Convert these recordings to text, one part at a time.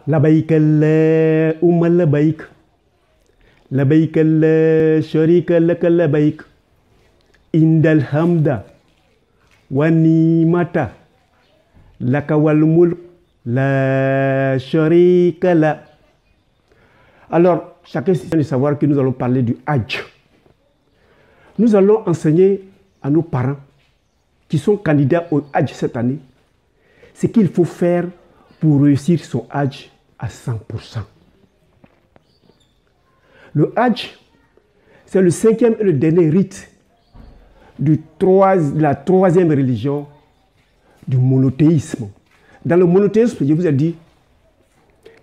لبيك اللهم لبيك لبيك لا شريك لك لبيك إن الحمد والنعمة لك والملك لا شريك لك. Alors, chacun doit savoir que nous allons parler du Hajj. Nous allons enseigner à nos parents qui sont candidats au Hajj cette année ce qu'il faut faire pour réussir son Hajj à 100%. Le Hajj, c'est le 5e et le dernier rite de la troisième religion du monothéisme. Dans le monothéisme, je vous ai dit,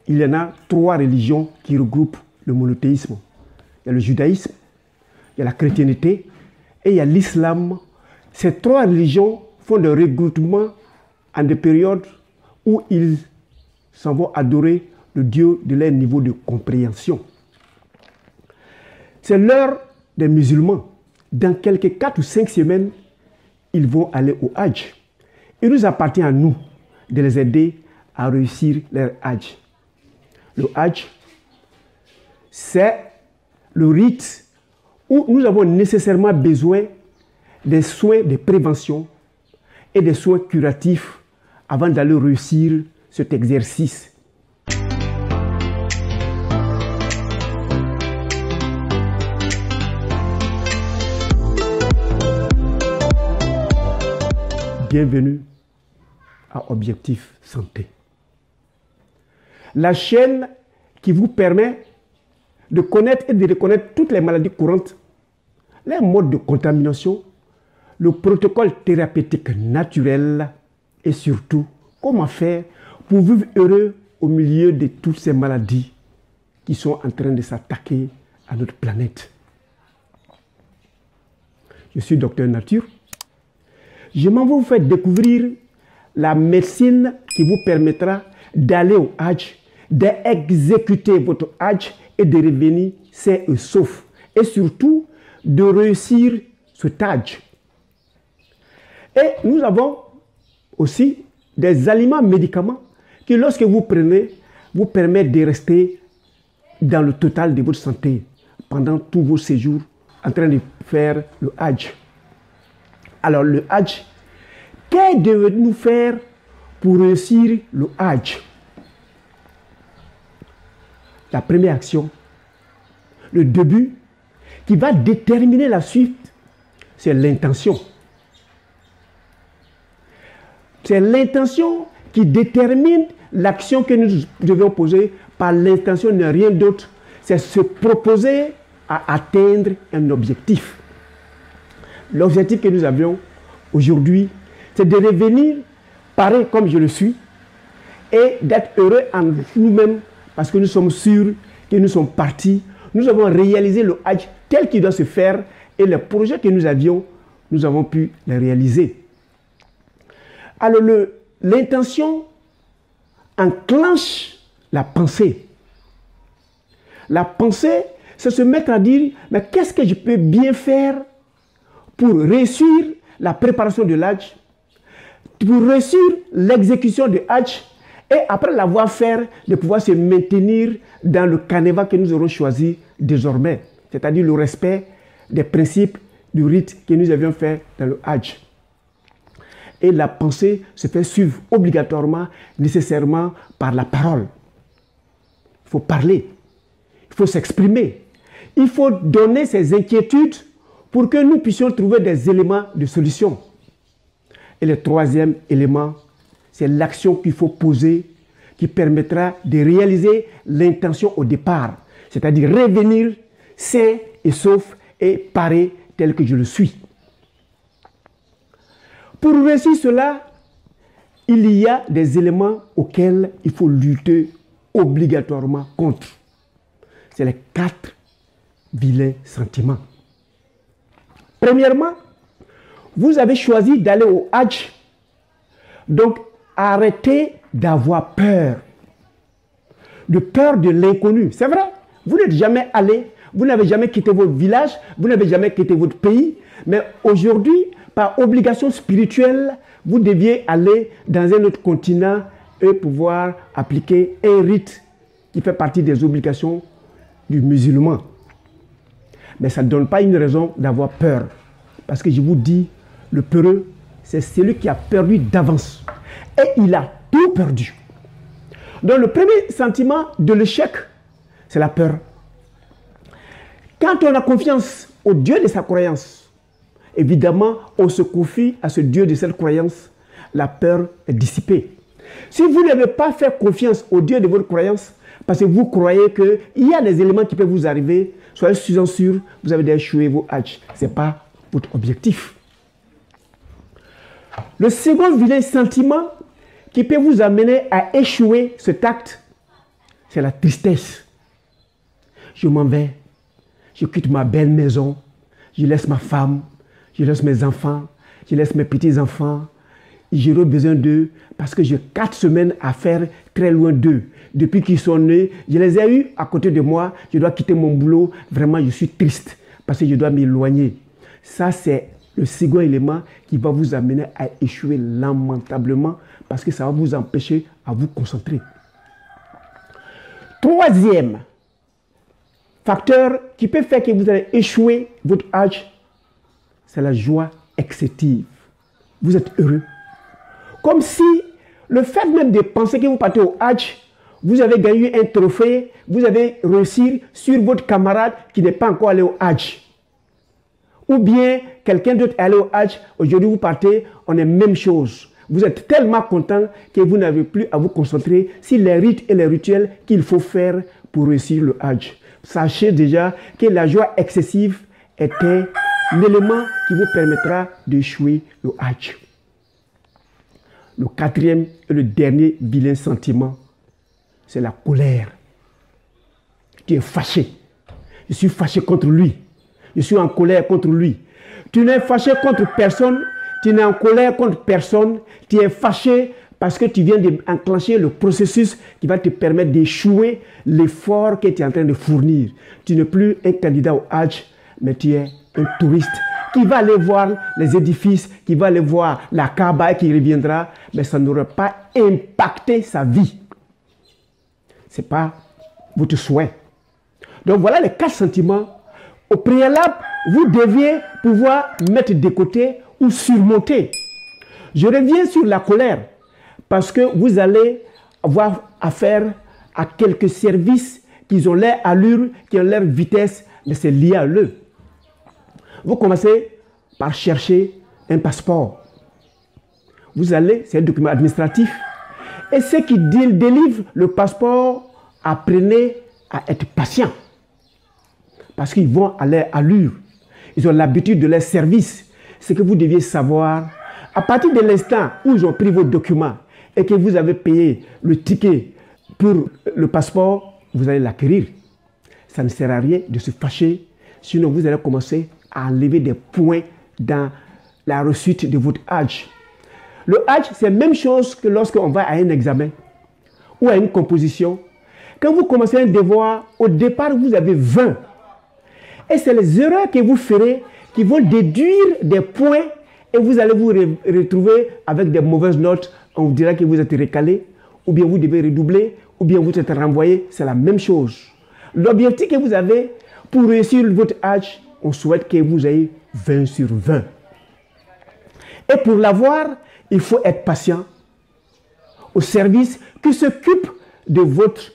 il y en a 3 religions qui regroupent le monothéisme. Il y a le judaïsme, il y a la chrétienté et il y a l'islam. Ces 3 religions font des regroupements en des périodes où ils s'en vont adorer le Dieu de leur niveau de compréhension. C'est l'heure des musulmans. Dans quelques 4 ou 5 semaines, ils vont aller au Hajj. Il nous appartient à nous de les aider à réussir leur Hajj. Le Hajj, c'est le rite où nous avons nécessairement besoin des soins de prévention et des soins curatifs avant d'aller réussir cet exercice. Bienvenue à Objectif Santé. La chaîne qui vous permet de connaître et de reconnaître toutes les maladies courantes, les modes de contamination, le protocole thérapeutique naturel et surtout comment faire pour vivre heureux au milieu de toutes ces maladies qui sont en train de s'attaquer à notre planète. Je suis Docteur Nature. Je m'en vais vous faire découvrir la médecine qui vous permettra d'aller au Hajj, d'exécuter votre Hajj et de revenir sain et sauf. Et surtout, de réussir ce Hajj. Et nous avons aussi des aliments, médicaments qui, lorsque vous prenez, vous permettent de rester dans le total de votre santé pendant tous vos séjours en train de faire le Hajj. Alors le Hajj, que devons-nous faire pour réussir le Hajj? La première action, le début, qui va déterminer la suite, c'est l'intention. C'est l'intention qui détermine l'action que nous devons poser. Par l'intention n'est rien d'autre, c'est se proposer à atteindre un objectif. L'objectif que nous avions aujourd'hui, c'est de revenir pareil comme je le suis et d'être heureux en nous-mêmes parce que nous sommes sûrs que nous sommes partis. Nous avons réalisé le Hajj tel qu'il doit se faire et les projets que nous avions, nous avons pu les réaliser. Alors l'intention enclenche la pensée. La pensée, c'est se mettre à dire, mais qu'est-ce que je peux bien faire pour réussir la préparation de l'Hajj, pour réussir l'exécution du Hajj, et après l'avoir fait, de pouvoir se maintenir dans le canevas que nous aurons choisi désormais, c'est-à-dire le respect des principes du rite que nous avions fait dans le Hajj. Et la pensée se fait suivre obligatoirement, nécessairement par la parole. Il faut parler, il faut s'exprimer, il faut donner ses inquiétudes pour que nous puissions trouver des éléments de solution. Et le troisième élément, c'est l'action qu'il faut poser qui permettra de réaliser l'intention au départ, c'est-à-dire revenir sain et sauf et paré tel que je le suis. Pour réussir cela, il y a des éléments auxquels il faut lutter obligatoirement contre. C'est les 4 vilains sentiments. Premièrement, vous avez choisi d'aller au Hajj. Donc, arrêtez d'avoir peur. De peur de l'inconnu. C'est vrai, vous n'êtes jamais allé, vous n'avez jamais quitté votre village, vous n'avez jamais quitté votre pays. Mais aujourd'hui, par obligation spirituelle, vous deviez aller dans un autre continent et pouvoir appliquer un rite qui fait partie des obligations du musulman. Mais ça ne donne pas une raison d'avoir peur. Parce que je vous dis, le peureux, c'est celui qui a perdu d'avance. Et il a tout perdu. Donc le premier sentiment de l'échec, c'est la peur. Quand on a confiance au Dieu de sa croyance, évidemment, on se confie à ce Dieu de cette croyance, la peur est dissipée. Si vous n'avez pas fait confiance au Dieu de votre croyance, parce que vous croyez qu'il y a des éléments qui peuvent vous arriver, soyez sûr, vous avez échoué vos hajj. Ce n'est pas votre objectif. Le second vilain sentiment qui peut vous amener à échouer cet acte, c'est la tristesse. Je m'en vais, je quitte ma belle maison, je laisse ma femme, je laisse mes enfants, je laisse mes petits-enfants. J'aurai besoin d'eux parce que j'ai 4 semaines à faire très loin d'eux. Depuis qu'ils sont nés, je les ai eus à côté de moi. Je dois quitter mon boulot. Vraiment, je suis triste parce que je dois m'éloigner. Ça, c'est le second élément qui va vous amener à échouer lamentablement parce que ça va vous empêcher à vous concentrer. Troisième facteur qui peut faire que vous allez échouer votre hajj, c'est la joie excessive. Vous êtes heureux. Comme si le fait même de penser que vous partez au hajj, vous avez gagné un trophée, vous avez réussi sur votre camarade qui n'est pas encore allé au hajj. Ou bien quelqu'un d'autre est allé au hajj, aujourd'hui vous partez, on est même chose. Vous êtes tellement content que vous n'avez plus à vous concentrer sur les rites et les rituels qu'il faut faire pour réussir le hajj. Sachez déjà que la joie excessive est un élément qui vous permettra d'échouer le hajj. Le quatrième et le dernier vilain sentiment, c'est la colère. Tu es fâché. Je suis fâché contre lui. Je suis en colère contre lui. Tu n'es fâché contre personne. Tu n'es en colère contre personne. Tu es fâché parce que tu viens d'enclencher le processus qui va te permettre d'échouer l'effort que tu es en train de fournir. Tu n'es plus un candidat au hajj, mais tu es un touriste qui va aller voir les édifices, qui va aller voir la Kaaba et qui reviendra, mais ça n'aurait pas impacté sa vie. Ce n'est pas votre souhait. Donc voilà les 4 sentiments. Au préalable, vous deviez pouvoir mettre de côté ou surmonter. Je reviens sur la colère parce que vous allez avoir affaire à quelques services qui ont leur allure, qui ont leur vitesse, mais c'est lié à eux. Vous commencez par chercher un passeport. Vous allez, c'est un document administratif. Et ceux qui délivrent le passeport, apprenez à être patient. Parce qu'ils vont à leur allure. Ils ont l'habitude de leur service. Ce que vous deviez savoir, à partir de l'instant où ils ont pris vos documents et que vous avez payé le ticket pour le passeport, vous allez l'acquérir. Ça ne sert à rien de se fâcher, sinon vous allez commencer à enlever des points dans la réussite de votre hajj. Le hajj, c'est la même chose que lorsqu'on va à un examen ou à une composition. Quand vous commencez un devoir, au départ, vous avez 20. Et c'est les erreurs que vous ferez qui vont déduire des points et vous allez vous retrouver avec des mauvaises notes. On vous dira que vous êtes recalé, ou bien vous devez redoubler, ou bien vous êtes renvoyé. C'est la même chose. L'objectif que vous avez pour réussir votre hajj, on souhaite que vous ayez 20 sur 20. Et pour l'avoir, il faut être patient au service qui s'occupe de votre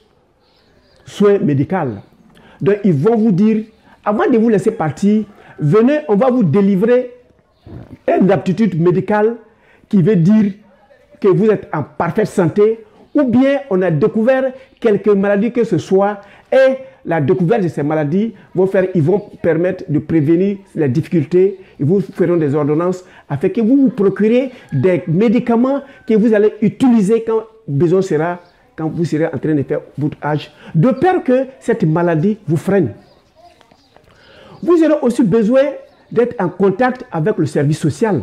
soin médical. Donc, ils vont vous dire, avant de vous laisser partir, venez, on va vous délivrer une aptitude médicale qui veut dire que vous êtes en parfaite santé, ou bien on a découvert quelques maladies que ce soit, et la découverte de ces maladies ils vont permettre de prévenir les difficultés. Ils vous feront des ordonnances afin que vous vous procurez des médicaments que vous allez utiliser quand besoin sera, quand vous serez en train de faire votre hajj, de peur que cette maladie vous freine. Vous aurez aussi besoin d'être en contact avec le service social.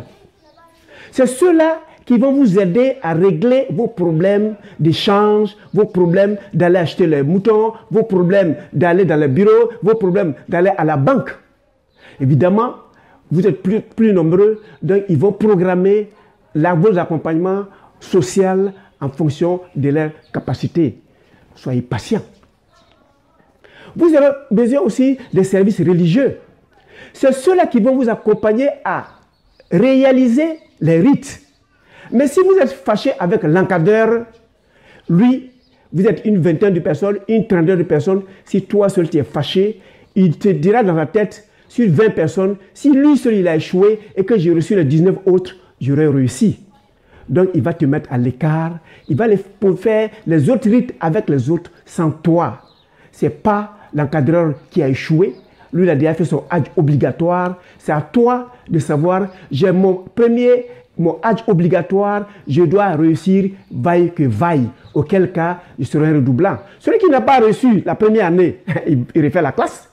C'est ceux-là qui vont vous aider à régler vos problèmes d'échange, vos problèmes d'aller acheter les moutons, vos problèmes d'aller dans le bureau, vos problèmes d'aller à la banque. Évidemment, vous êtes plus nombreux, donc ils vont programmer vos accompagnements sociaux en fonction de leur capacité. Soyez patient. Vous avez besoin aussi des services religieux. C'est ceux-là qui vont vous accompagner à réaliser les rites. Mais si vous êtes fâché avec l'encadreur, lui, vous êtes une vingtaine de personnes, une trentaine de personnes, si toi seul tu es fâché, il te dira dans la tête, sur 20 personnes, si lui seul il a échoué et que j'ai reçu les 19 autres, j'aurais réussi. Donc il va te mettre à l'écart, il va faire les autres rites avec les autres sans toi. Ce n'est pas l'encadreur qui a échoué, lui il a déjà fait son Hajj obligatoire, c'est à toi de savoir, j'ai mon Hajj obligatoire, je dois réussir vaille que vaille, auquel cas je serai un redoublant. Celui qui n'a pas reçu la première année, il refait la classe,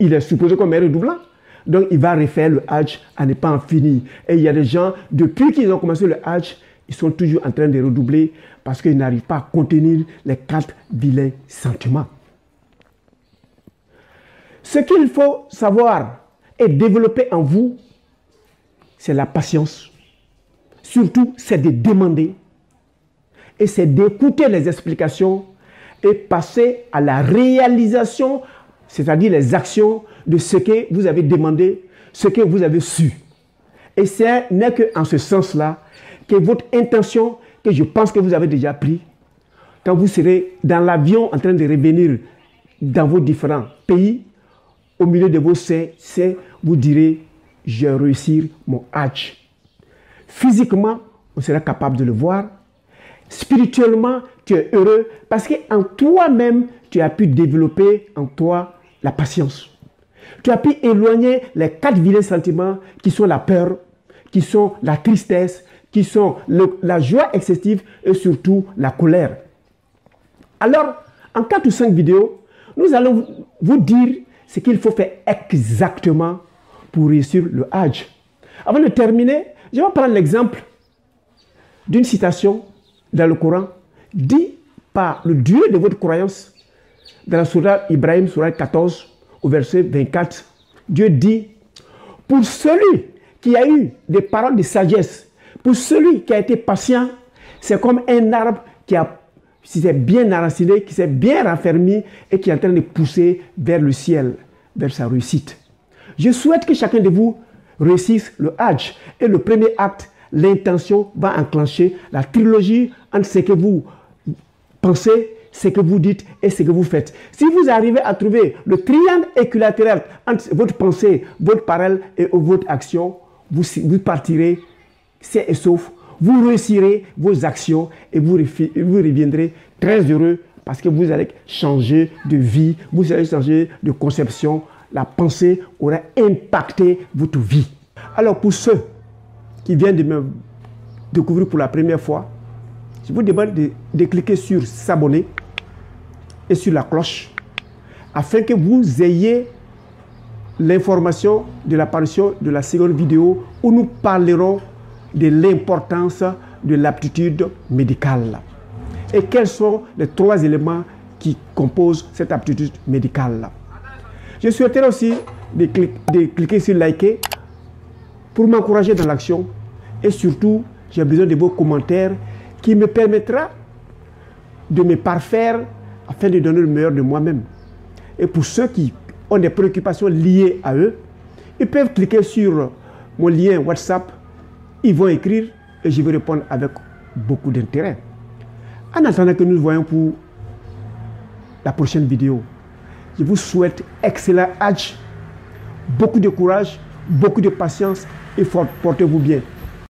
il est supposé comme un redoublant. Donc il va refaire le Hajj à ne pas en finir. Et il y a des gens, depuis qu'ils ont commencé le Hajj, ils sont toujours en train de redoubler parce qu'ils n'arrivent pas à contenir les 4 vilains sentiments. Ce qu'il faut savoir et développer en vous, c'est la patience. Surtout, c'est de demander et c'est d'écouter les explications et passer à la réalisation, c'est-à-dire les actions de ce que vous avez demandé, ce que vous avez su. Et ce n'est qu'en ce sens-là que votre intention, que je pense que vous avez déjà pris, quand vous serez dans l'avion en train de revenir dans vos différents pays, au milieu de vos seins, vous direz, j'ai réussi mon Hajj. Physiquement, on sera capable de le voir. Spirituellement, tu es heureux parce qu'en toi-même, tu as pu développer en toi la patience. Tu as pu éloigner les 4 vilains sentiments qui sont la peur, qui sont la tristesse, qui sont la joie excessive et surtout la colère. Alors, en 4 ou 5 vidéos, nous allons vous dire ce qu'il faut faire exactement pour réussir le Hajj. Avant de terminer, je vais prendre l'exemple d'une citation dans le Coran, dit par le Dieu de votre croyance, dans la sourate Ibrahim, sourate 14, au verset 24. Dieu dit, pour celui qui a eu des paroles de sagesse, pour celui qui a été patient, c'est comme un arbre qui s'est bien enraciné, qui s'est bien raffermi et qui est en train de pousser vers le ciel, vers sa réussite. Je souhaite que chacun de vous réussisse le Hajj. Et le premier acte, l'intention, va enclencher la trilogie entre ce que vous pensez, ce que vous dites et ce que vous faites. Si vous arrivez à trouver le triangle équilatéral entre votre pensée, votre parole et votre action, vous partirez sain et sauf, vous réussirez vos actions et vous reviendrez très heureux parce que vous allez changer de vie, vous allez changer de conception. La pensée aura impacté votre vie. Alors pour ceux qui viennent de me découvrir pour la première fois, je vous demande de cliquer sur s'abonner et sur la cloche afin que vous ayez l'information de l'apparition de la seconde vidéo où nous parlerons de l'importance de l'aptitude médicale. Et quels sont les 3 éléments qui composent cette aptitude médicale. Je souhaiterais aussi de cliquer sur liker pour m'encourager dans l'action. Et surtout, j'ai besoin de vos commentaires qui me permettra de me parfaire afin de donner le meilleur de moi-même. Et pour ceux qui ont des préoccupations liées à eux, ils peuvent cliquer sur mon lien WhatsApp, ils vont écrire et je vais répondre avec beaucoup d'intérêt. En attendant que nous nous voyons pour la prochaine vidéo, je vous souhaite excellent Hajj, beaucoup de courage, beaucoup de patience et portez-vous bien.